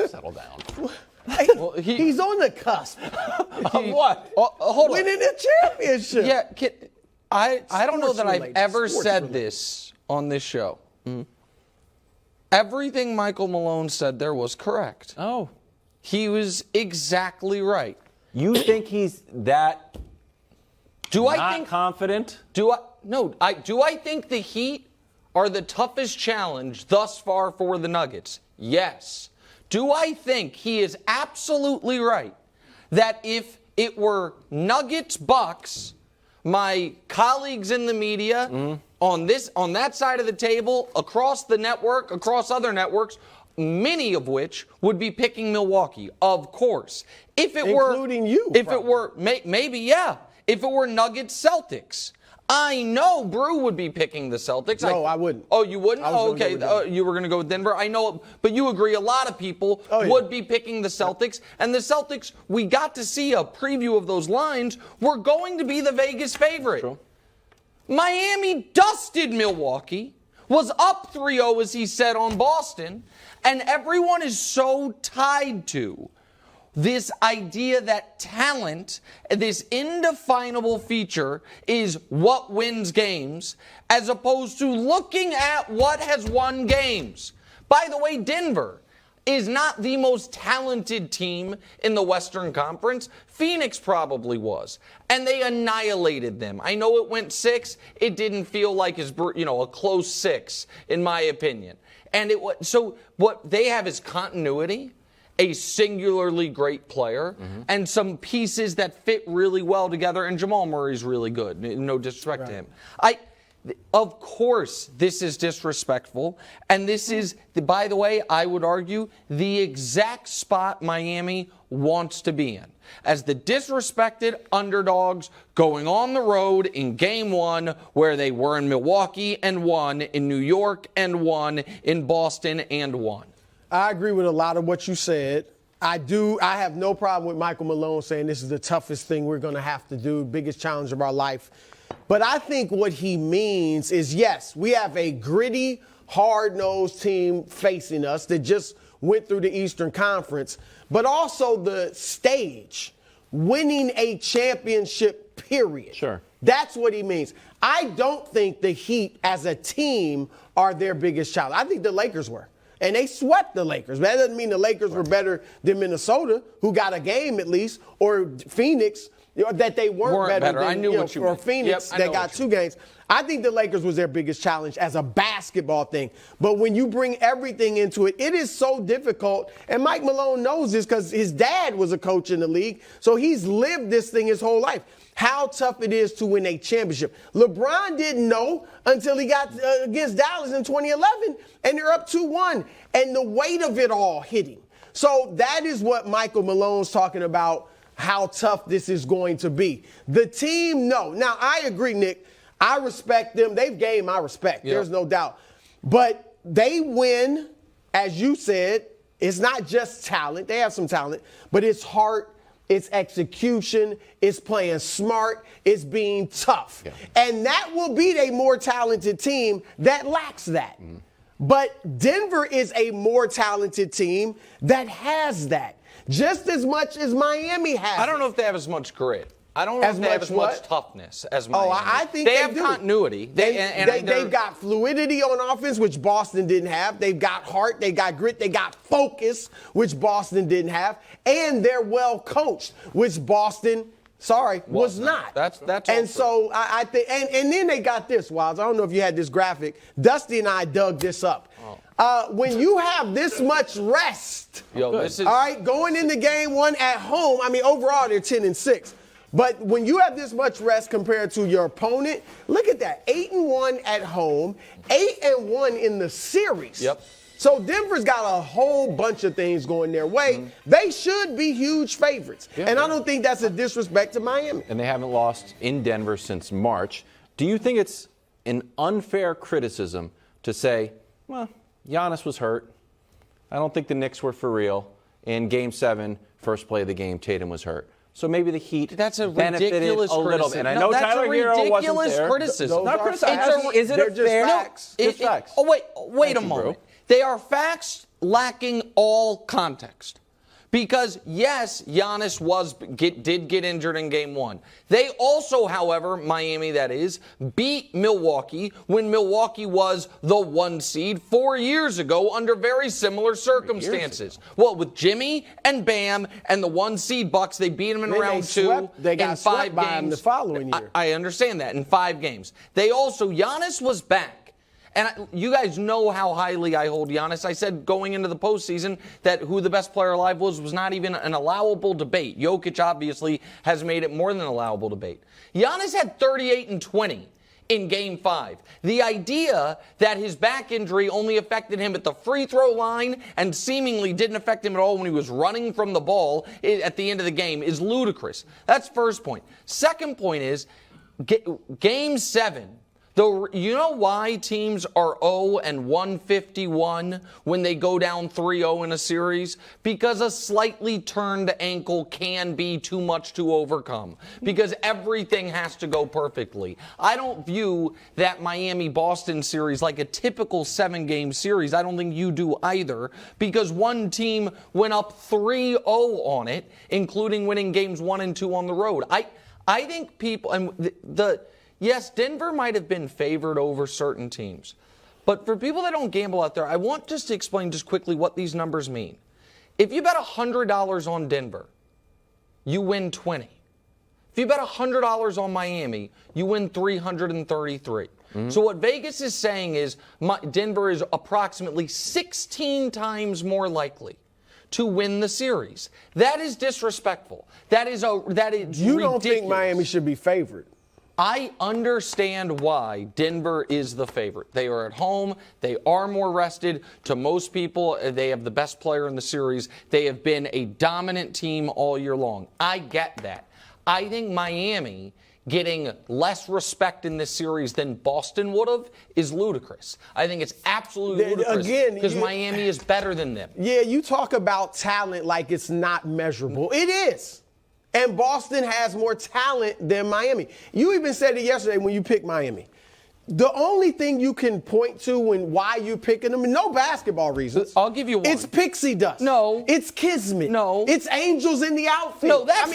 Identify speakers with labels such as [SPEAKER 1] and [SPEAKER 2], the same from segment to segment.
[SPEAKER 1] Settle down.
[SPEAKER 2] Hey, well, he's on the cusp.
[SPEAKER 1] What?
[SPEAKER 2] Hold on. Winning a championship.
[SPEAKER 3] Yeah, I don't know that I've ever said this on this show. Mm-hmm. Everything Michael Malone said there was correct.
[SPEAKER 1] Oh.
[SPEAKER 3] He was exactly right.
[SPEAKER 1] You think he's that confident?
[SPEAKER 3] Do I think the Heat are the toughest challenge thus far for the Nuggets? Yes. Do I think he is absolutely right that if it were Nuggets Bucks, my colleagues in the media on that side of the table, across the network, across other networks, many of which would be picking Milwaukee, of course. If it
[SPEAKER 2] including you.
[SPEAKER 3] If it were, maybe, yeah. If it were Nuggets Celtics, I know Brew would be picking the Celtics.
[SPEAKER 2] No, I wouldn't.
[SPEAKER 3] Oh, you wouldn't? Oh, okay. You were going to go with Denver. I know, but you agree a lot of people would be picking the Celtics. And the Celtics, we got to see a preview of those lines, were going to be the Vegas favorite. True. Miami dusted Milwaukee, was up 3-0, as he said, on Boston, and everyone is so tied to this idea that talent, this indefinable feature, is what wins games, as opposed to looking at what has won games. By the way, Denver is not the most talented team in the Western Conference. Phoenix probably was, and they annihilated them. I know it went 6. It didn't feel like a close 6, in my opinion. And so what they have is continuity, a singularly great player, and some pieces that fit really well together. And Jamal Murray's really good. No disrespect to him. Of course, this is disrespectful. And this is, by the way, I would argue, the exact spot Miami wants to be in. As the disrespected underdogs going on the road in Game 1, where they were in Milwaukee and won, in New York and won, in Boston and won.
[SPEAKER 2] I agree with a lot of what you said. I have no problem with Michael Malone saying this is the toughest thing we're going to have to do, biggest challenge of our life. But I think what he means is, yes, we have a gritty, hard-nosed team facing us that just went through the Eastern Conference, but also the stage, winning a championship, period.
[SPEAKER 1] Sure.
[SPEAKER 2] That's what he means. I don't think the Heat as a team are their biggest challenge. I think the Lakers were. And they swept the Lakers. That doesn't mean the Lakers were better than Minnesota, who got a game at least, or Phoenix, that they weren't better than,
[SPEAKER 3] I knew what you
[SPEAKER 2] or Phoenix that got 2 games. I think the Lakers was their biggest challenge as a basketball thing. But when you bring everything into it, it is so difficult. And Mike Malone knows this because his dad was a coach in the league. So he's lived this thing his whole life. How tough it is to win a championship. LeBron didn't know until he got against Dallas in 2011, and they're up 2-1. And the weight of it all hit him. So that is what Michael Malone's talking about, how tough this is going to be. The team, no. Now, I agree, Nick. I respect them. They've gained my respect. Yep. There's no doubt. But they win, as you said. It's not just talent. They have some talent. But it's heart, it's execution, it's playing smart, it's being tough. Yeah. And that will beat a more talented team that lacks that. Mm-hmm. But Denver is a more talented team that has that. Just as much as Miami has.
[SPEAKER 3] I don't know if they have as much grit. I don't know if they have as much toughness as Miami.
[SPEAKER 2] Oh, I think
[SPEAKER 3] they have continuity.
[SPEAKER 2] They've got fluidity on offense, which Boston didn't have. They've got heart. They got grit. They got focus, which Boston didn't have. And they're well coached, which Boston, was not.
[SPEAKER 3] That's
[SPEAKER 2] and so I think, and then they got this, Wildes. I don't know if you had this graphic. Dusty and I dug this up. When you have this much rest, all right, going into Game 1 at home, I mean, overall they're 10-6. But when you have this much rest compared to your opponent, look at that. 8-1 at home, 8-1 in the series.
[SPEAKER 3] Yep.
[SPEAKER 2] So Denver's got a whole bunch of things going their way. Mm-hmm. They should be huge favorites. Yeah, and I don't think that's a disrespect to Miami.
[SPEAKER 1] And they haven't lost in Denver since March. Do you think it's an unfair criticism to say, well, Giannis was hurt. I don't think the Knicks were for real. In Game 7, first play of the game, Tatum was hurt. So maybe the Heat benefited a little bit. And I know Tyler Hero wasn't there.
[SPEAKER 3] Criticism.
[SPEAKER 1] Not criticism. Is it a fair?
[SPEAKER 3] Facts. Wait a moment. They are facts lacking all context. Because, yes, Giannis did get injured in Game 1. They also, however, Miami that is, beat Milwaukee when Milwaukee was the 1 seed 4 years ago under very similar circumstances. Well, with Jimmy and Bam and the 1 seed Bucks, they beat them in round 2
[SPEAKER 2] they got
[SPEAKER 3] in 5
[SPEAKER 2] swept by
[SPEAKER 3] games.
[SPEAKER 2] them the following year.
[SPEAKER 3] I understand that, in 5 games. They also, Giannis was back. And you guys know how highly I hold Giannis. I said going into the postseason that who the best player alive was not even an allowable debate. Jokic obviously has made it more than an allowable debate. Giannis had 38 and 20 in Game 5. The idea that his back injury only affected him at the free throw line and seemingly didn't affect him at all when he was running from the ball at the end of the game is ludicrous. That's first point. Second point is Game 7. You know why teams are 0-151 when they go down 3-0 in a series? Because a slightly turned ankle can be too much to overcome. Because everything has to go perfectly. I don't view that Miami-Boston series like a typical 7-game series. I don't think you do either. Because one team went up 3-0 on it, including winning games 1 and 2 on the road. I think people, and yes, Denver might have been favored over certain teams. But for people that don't gamble out there, I want just to explain just quickly what these numbers mean. If you bet $100 on Denver, you win 20. If you bet $100 on Miami, you win 333. Mm-hmm. So what Vegas is saying is Denver is approximately 16 times more likely to win the series. That is disrespectful. That is
[SPEAKER 2] You
[SPEAKER 3] ridiculous.
[SPEAKER 2] don't think Miami should be favored?
[SPEAKER 3] I understand why Denver is the favorite. They are at home. They are more rested. To most people, they have the best player in the series. They have been a dominant team all year long. I get that. I think Miami getting less respect in this series than Boston would have is ludicrous. I think it's absolutely ludicrous because Miami is better than them.
[SPEAKER 2] Yeah, you talk about talent like it's not measurable. It is. And Boston has more talent than Miami. You even said it yesterday when you picked Miami. The only thing you can point to why you're picking them, no basketball reasons.
[SPEAKER 3] I'll give you one.
[SPEAKER 2] It's pixie dust.
[SPEAKER 3] No.
[SPEAKER 2] It's kismet.
[SPEAKER 3] No.
[SPEAKER 2] It's angels in the outfit.
[SPEAKER 3] No, that's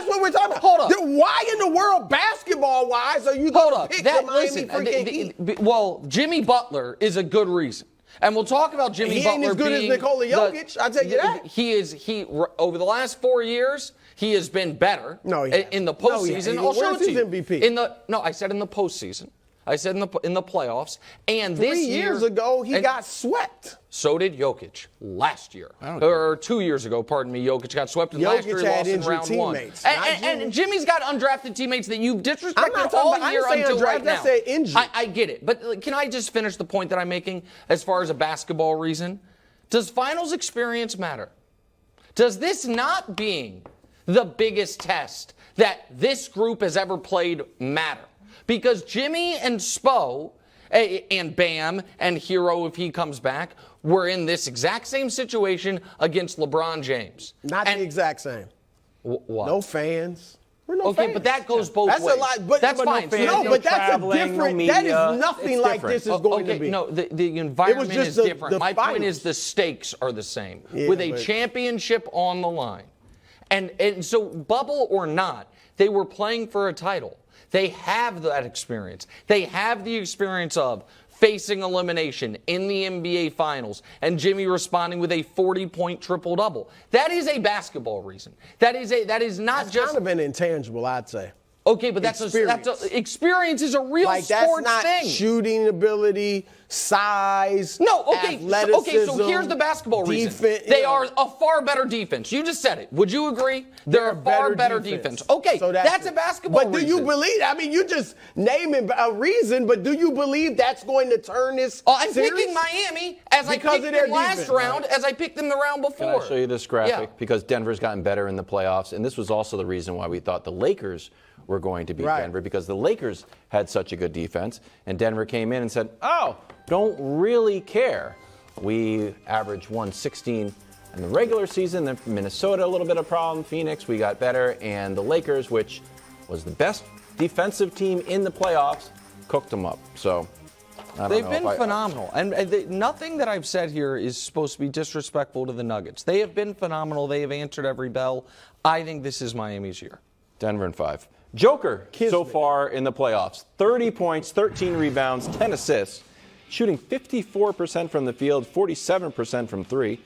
[SPEAKER 2] what we're talking about.
[SPEAKER 3] Hold up.
[SPEAKER 2] Why in the world, basketball-wise, are you going to pick the Miami freaking Heat?
[SPEAKER 3] Well, Jimmy Butler is a good reason. And we'll talk about Jimmy Butler being...
[SPEAKER 2] He ain't as good as Nikola Jokic, I'll tell you that.
[SPEAKER 3] Over the last 4 years, he has been better in the postseason. I'll show it to you.
[SPEAKER 2] MVP?
[SPEAKER 3] I said in the postseason. I said in the playoffs. And
[SPEAKER 2] 3 years ago, he got swept.
[SPEAKER 3] So did Jokic last year. Or 2 years ago, pardon me. Jokic got swept. And last year he lost in round
[SPEAKER 2] teammates,
[SPEAKER 3] 1. And Jimmy's got undrafted teammates that you've disrespected all year until right now.
[SPEAKER 2] I said injury.
[SPEAKER 3] I get it. But can I just finish the point that I'm making as far as a basketball reason? Does finals experience matter? Does this not being the biggest test that this group has ever played matter? Because Jimmy and Spo and Bam and Hero, if he comes back, were in this exact same situation against LeBron James.
[SPEAKER 2] Not the exact same.
[SPEAKER 3] What?
[SPEAKER 2] No fans. We're no fans.
[SPEAKER 3] But that goes both ways.
[SPEAKER 2] That's a lot. But,
[SPEAKER 3] that's fine.
[SPEAKER 2] No, but that's a different. That is nothing like this is going to be.
[SPEAKER 3] No, the environment is different. My point is the stakes are the same. With a championship on the line. And so, bubble or not, they were playing for a title. They have that experience. They have the experience of facing elimination in the NBA Finals and Jimmy responding with a 40-point triple-double. That is a basketball reason. That is not just
[SPEAKER 2] kind of an intangible, I'd say.
[SPEAKER 3] Okay, but experience is a real sports thing.
[SPEAKER 2] That's not shooting ability, size, athleticism.
[SPEAKER 3] Okay, so here's the basketball reason. They are a far better defense. You just said it. Would you agree? They're a far better defense. Okay, so that's a basketball reason.
[SPEAKER 2] But do you believe, you just naming a reason, but do you believe that's going to turn this
[SPEAKER 3] I'm
[SPEAKER 2] series?
[SPEAKER 3] picking Miami as I picked them last round, as I picked them the round before.
[SPEAKER 1] Can I show you this graphic? Because Denver's gotten better in the playoffs, and this was also the reason why we thought the Lakers were going to beat Denver, because the Lakers had such a good defense, and Denver came in and said, don't really care. We averaged 116 in the regular season, then Minnesota a little bit of problem, Phoenix we got better, and the Lakers, which was the best defensive team in the playoffs, cooked them up. So
[SPEAKER 3] They've been phenomenal. Nothing that I've said here is supposed to be disrespectful to the Nuggets. They have been phenomenal. They have answered every bell. I think this is Miami's year.
[SPEAKER 1] Denver in 5. Joker so far in the playoffs. 30 points, 13 rebounds, 10 assists. Shooting 54% from the field, 47% from 3.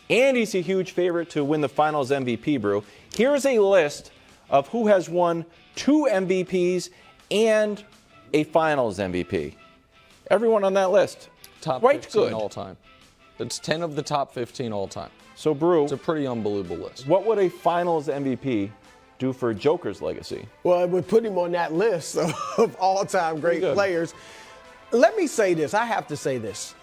[SPEAKER 1] And he's a huge favorite to win the Finals MVP, Brew. Here's a list of who has won 2 MVPs and a Finals MVP. Everyone on that list.
[SPEAKER 3] Top
[SPEAKER 1] right
[SPEAKER 3] 15
[SPEAKER 1] good.
[SPEAKER 3] all time. It's 10 of the top 15 all time.
[SPEAKER 1] So, Brew,
[SPEAKER 3] it's a pretty unbelievable list.
[SPEAKER 1] What would a Finals MVP do for Joker's legacy?
[SPEAKER 2] Well, it would put him on that list of all-time great players. Let me say this. I have to say this.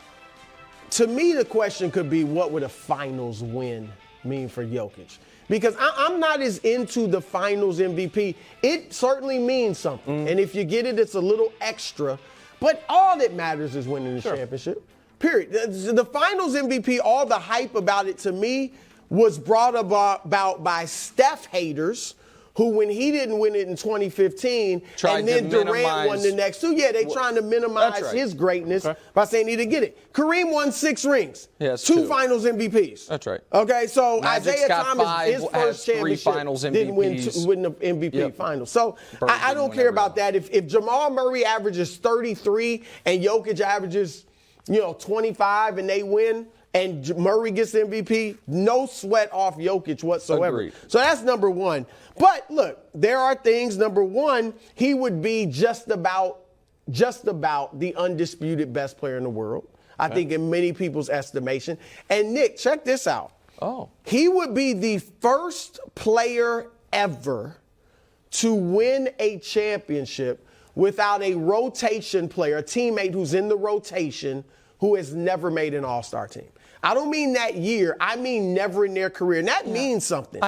[SPEAKER 2] To me, the question could be, what would a Finals win mean for Jokic? Because I'm not as into the Finals MVP. It certainly means something. And if you get it, it's a little extra. But all that matters is winning the championship. Period. The Finals MVP, all the hype about it to me was brought about by Steph haters who, when he didn't win it in 2015, and then Durant won the next 2, they trying to minimize his greatness by saying he didn't get it. Kareem won 6 rings, 2 Finals MVPs.
[SPEAKER 3] That's right.
[SPEAKER 2] Okay, so
[SPEAKER 3] Magic's
[SPEAKER 2] Isaiah Thomas, his first championship,
[SPEAKER 3] didn't
[SPEAKER 2] win the MVP Finals. So I don't care about that. If Jamal Murray averages 33 and Jokic averages, 25 and they win, and Murray gets the MVP, no sweat off Jokic whatsoever.
[SPEAKER 3] Agreed.
[SPEAKER 2] So that's number 1. But look, there are things. Number 1, he would be just about the undisputed best player in the world, I think, in many people's estimation. And Nick, check this out.
[SPEAKER 3] Oh.
[SPEAKER 2] He would be the first player ever to win a championship without a rotation player, a teammate who's in the rotation, who has never made an all-star team. I don't mean that year. I mean never in their career. And that means something.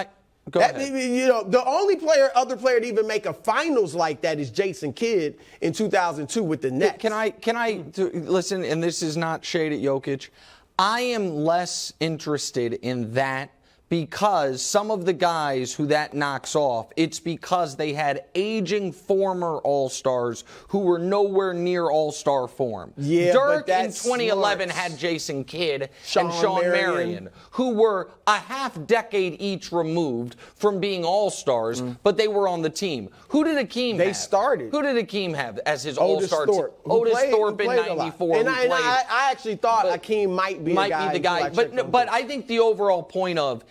[SPEAKER 3] Go ahead.
[SPEAKER 2] The only other player to even make a finals like that is Jason Kidd in 2002 with the Nets.
[SPEAKER 3] Can I listen, and this is not shade at Jokic. I am less interested in that because some of the guys who that knocks off, it's because they had aging former All-Stars who were nowhere near All-Star form.
[SPEAKER 2] Yeah,
[SPEAKER 3] Dirk in 2011 had Jason Kidd and Sean Marion, who were a half-decade each removed from being All-Stars, but they were on the team. Who did Hakeem have?
[SPEAKER 2] They started.
[SPEAKER 3] Who did Hakeem have as his
[SPEAKER 2] Otis
[SPEAKER 3] All-Star team?
[SPEAKER 2] Otis
[SPEAKER 3] Thorpe in 94.
[SPEAKER 2] And I actually thought Hakeem might be the guy.
[SPEAKER 3] But I think the overall point of,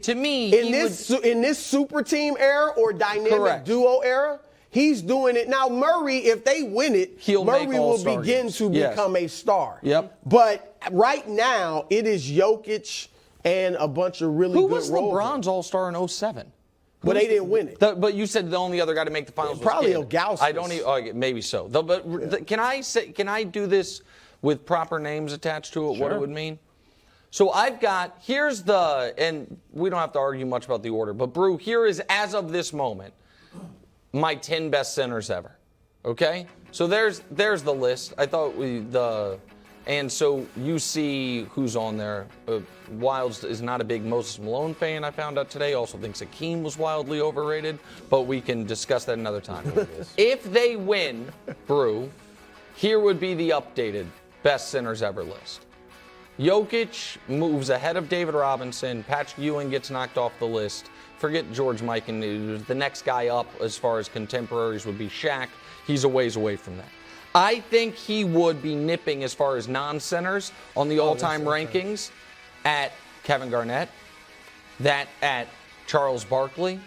[SPEAKER 3] to me,
[SPEAKER 2] in this super team era or dynamic duo era, he's doing it. Now, Murray, if they win it, Murray will begin to become a star.
[SPEAKER 3] Yep.
[SPEAKER 2] But right now, it is Jokic and a bunch of really good roles.
[SPEAKER 3] Who was LeBron's All-Star in 07?
[SPEAKER 2] But they didn't win it.
[SPEAKER 3] But you said the only other guy to make the finals was
[SPEAKER 2] probably
[SPEAKER 3] Kidd.
[SPEAKER 2] Gauskas.
[SPEAKER 3] I don't even. Maybe so. Can I do this with proper names attached to it? Sure. What it would mean? So here's and we don't have to argue much about the order, but Brew, here is, as of this moment, my 10 best centers ever. Okay? So there's the list. I thought and so you see who's on there. Wildes is not a big Moses Malone fan, I found out today. Also thinks Hakeem was wildly overrated, but we can discuss that another time. If they win, Brew, here would be the updated best centers ever list. Jokic moves ahead of David Robinson. Patrick Ewing gets knocked off the list. Forget George Mikan. The next guy up as far as contemporaries would be Shaq. He's a ways away from that. I think he would be nipping as far as non-centers on the all-time rankings at Kevin Garnett, at Charles Barkley,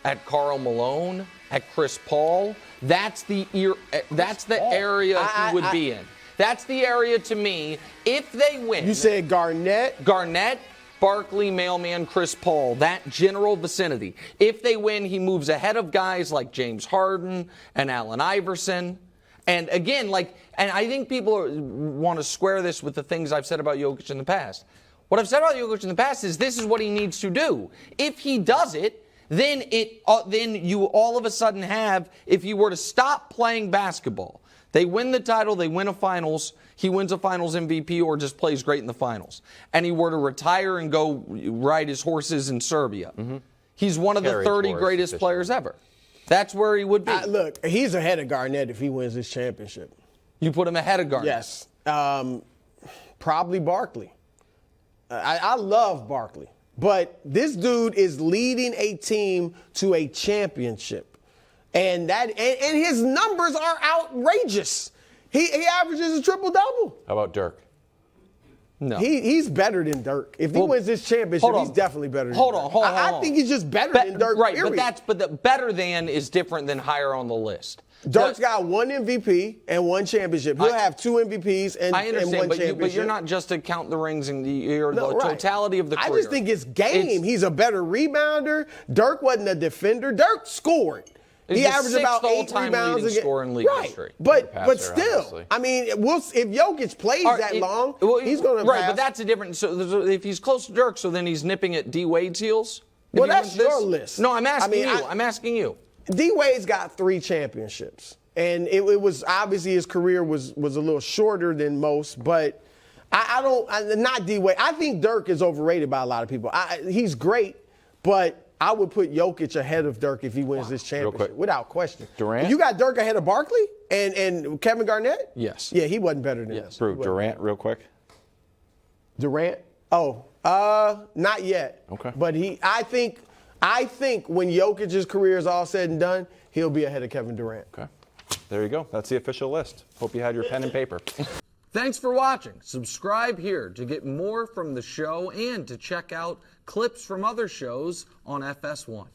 [SPEAKER 3] at Karl Malone, at Chris Paul. That's the area he would be in. That's the area to me. If they win.
[SPEAKER 2] You said Garnett?
[SPEAKER 3] Garnett, Barkley, Mailman, Chris Paul, that general vicinity. If they win, he moves ahead of guys like James Harden and Allen Iverson. And again, and I think people want to square this with the things I've said about Jokic in the past. What I've said about Jokic in the past is this is what he needs to do. If he does it, then you all of a sudden have, if you were to stop playing basketball, they win the title, they win a finals, he wins a finals MVP or just plays great in the finals, and he were to retire and go ride his horses in Serbia, he's one of the 30 greatest players ever. That's where he would be.
[SPEAKER 2] Look, he's ahead of Garnett if he wins this championship.
[SPEAKER 3] You put him ahead of Garnett?
[SPEAKER 2] Yes. Probably Barkley. I love Barkley. But this dude is leading a team to a championship. And his numbers are outrageous. He averages a triple-double.
[SPEAKER 1] How about Dirk?
[SPEAKER 3] No.
[SPEAKER 2] He's better than Dirk. If he wins this championship, he's definitely better than Dirk.
[SPEAKER 3] Hold on.
[SPEAKER 2] I think he's just better than Dirk,
[SPEAKER 3] right,
[SPEAKER 2] period.
[SPEAKER 3] but the better than is different than higher on the list.
[SPEAKER 2] Dirk's got one MVP and one championship. He'll have two MVPs and
[SPEAKER 3] I understand,
[SPEAKER 2] one championship.
[SPEAKER 3] but you're not just to count the rings and the
[SPEAKER 2] right.
[SPEAKER 3] totality of the career.
[SPEAKER 2] I just think it's game. He's a better rebounder. Dirk wasn't a defender. Dirk scored. He averaged about 8 rebounds a game.
[SPEAKER 3] Scorer in league history.
[SPEAKER 2] But
[SPEAKER 1] Passer,
[SPEAKER 2] still,
[SPEAKER 1] obviously.
[SPEAKER 2] I mean, if Jokic plays long, he's going to
[SPEAKER 3] Right, but that's a different. So if he's close to Dirk, so then he's nipping at D Wade's heels.
[SPEAKER 2] Well, that's your list.
[SPEAKER 3] No, I'm asking you. I'm asking you.
[SPEAKER 2] D Wade's got 3 championships, and it was obviously his career was a little shorter than most, but not D Wade. I think Dirk is overrated by a lot of people. He's great, but I would put Jokic ahead of Dirk if he wins this championship, without question.
[SPEAKER 1] Durant?
[SPEAKER 2] You got Dirk ahead of Barkley and Kevin Garnett?
[SPEAKER 3] Yes.
[SPEAKER 2] Yeah, he wasn't better than him.
[SPEAKER 1] Brew, Durant, real quick.
[SPEAKER 2] Durant? Oh, not yet.
[SPEAKER 1] Okay.
[SPEAKER 2] But I think when Jokic's career is all said and done, he'll be ahead of Kevin Durant.
[SPEAKER 1] Okay. There you go. That's the official list. Hope you had your pen and paper.
[SPEAKER 3] Thanks for watching. Subscribe here to get more from the show and to check out clips from other shows on FS1.